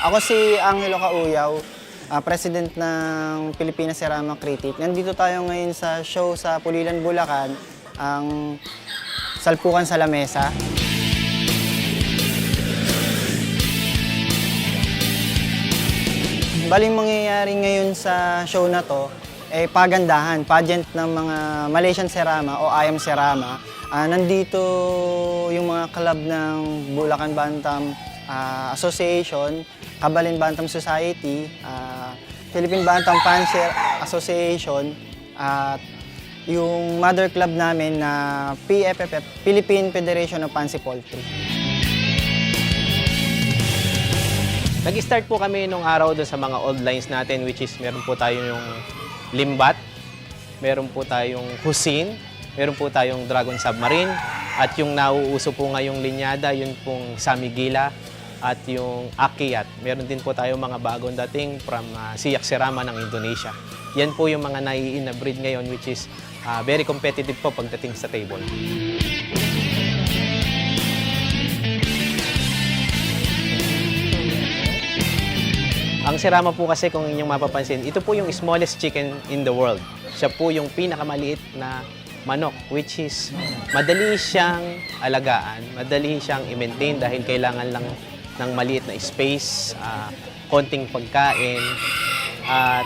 Ako si Angelo Cauyaw, President ng Pilipinas Cerama Critic. Nandito tayo ngayon sa show sa Pulilan, Bulacan, ang Salpukan sa Lamesa. Baling mangyayari ngayon sa show na to, pagandahan, pageant ng mga Malaysian Cerama o IM Cerama. Nandito yung mga club ng Bulacan Bantam Association, Kabalin Bantam Society, Philippine Bantam Panzer Association, at yung mother club namin na PFFF, Philippine Federation of Fancy Poultry. Nag-start po kami nung araw doon sa mga old lines natin, which is meron po tayo yung Limbat, meron po tayong Husin, meron po tayong Dragon Submarine, at yung nauuso po ngayong linyada, yun pong Samigila at yung Akiyat. Meron din po tayong mga bagong dating from Siak Cerama ng Indonesia. Yan po yung mga nai-inbreed ngayon, which is very competitive po pagdating sa table. Ang Cerama po kasi, kung inyong mapapansin, ito po yung smallest chicken in the world. Siya po yung pinakamaliit na manok, which is madali siyang alagaan, madali siyang i-maintain dahil kailangan lang ng maliit na space, konting pagkain, at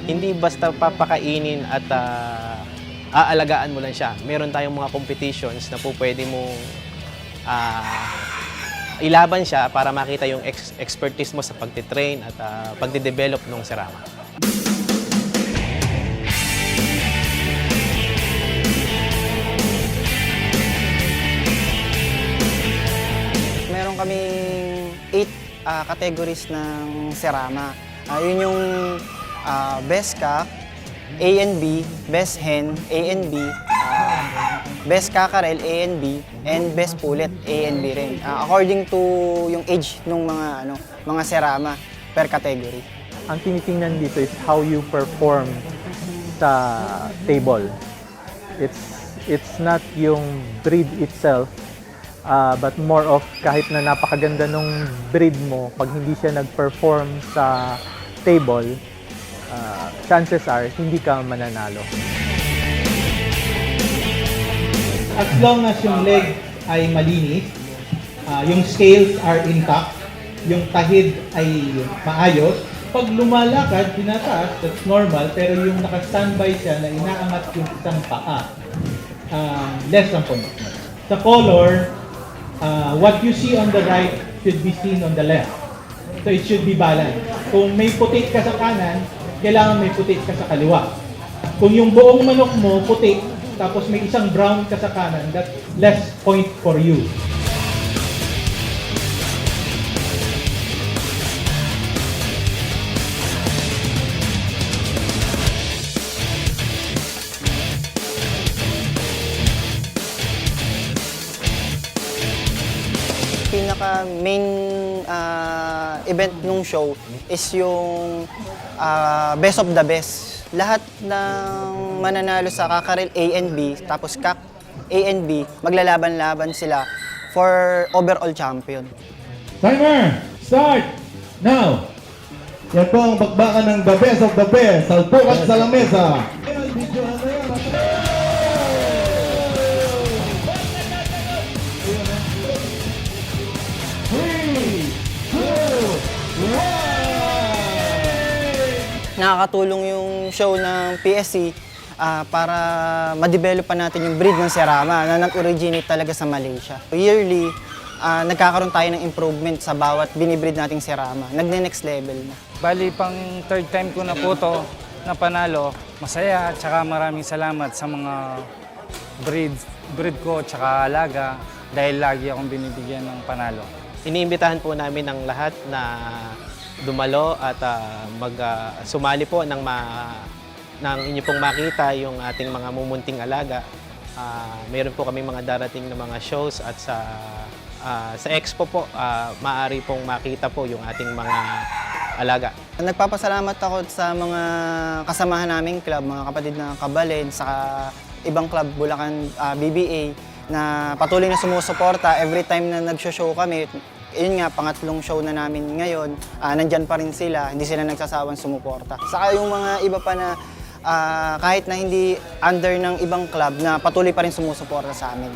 hindi basta papakainin at aalagaan mo lang siya. Meron tayong mga competitions na po pwede mong ilaban siya para makita yung expertise mo sa pagtitrain at pagde-develop ng Cerama. Meron kaming 8 categories ng Cerama. Yun yung Best Cock, A and B, Best Hen, A and B, Best Cockerel, A and B, and Best Pullet, A and B rin. According to yung age ng mga Cerama per category. Ang tinitingnan dito is how you perform sa table. It's not yung breed itself, but more of kahit na napakaganda nung breed mo, pag hindi siya nag-perform sa table, chances are hindi ka mananalo. As long as yung leg ay malinis, yung scales are intact, yung tahid ay maayos, pag lumalakad, tinataas, that's normal, pero yung naka-standby siya na inaangat yung isang paa, less than punishment. Sa color, what you see on the right should be seen on the left. So it should be balanced. Kung may puti ka sa kanan, kailangan may puti ka sa kaliwa. Kung yung buong manok mo puti, tapos may isang brown ka sa kanan, that's less point for you. Pinaka main event nung show is yung best of the best. Lahat ng mananalo sa Cockerel A and B, tapos Cock A and B, maglalaban-laban sila for overall champion. Timer! Start! Now! Yan po ang bakbakan ng the best of the best, Salpukan sa Lamesa. Nakakatulong yung show ng PSC para ma-develop pa natin yung breed ng Cerama na nag-originate talaga sa Malaysia. Yearly, nagkakaroon tayo ng improvement sa bawat binibreed nating Cerama. Nagne-next level na. Bali, pang third time ko na po to na panalo. Masaya at saka maraming salamat sa mga breed ko at saka alaga dahil lagi akong binibigyan ng panalo. Iniimbitahan po namin ang lahat na dumalo at sumali po ng inyo pong makita yung ating mga mumunting alaga. Mayroon po kami mga darating na mga shows at sa expo po, maaari pong makita po yung ating mga alaga. Nagpapasalamat ako sa mga kasamahan naming club, mga kapatid na Kabalin, sa ibang club, Bulacan BBA, na patuloy na sumusuporta every time na nag-show kami. Yun nga, pangatlong show na namin ngayon, nandyan pa rin sila, hindi sila nagsasawang sumuporta. Saka yung mga iba pa na kahit na hindi under ng ibang club na patuloy pa rin sumusuporta sa amin.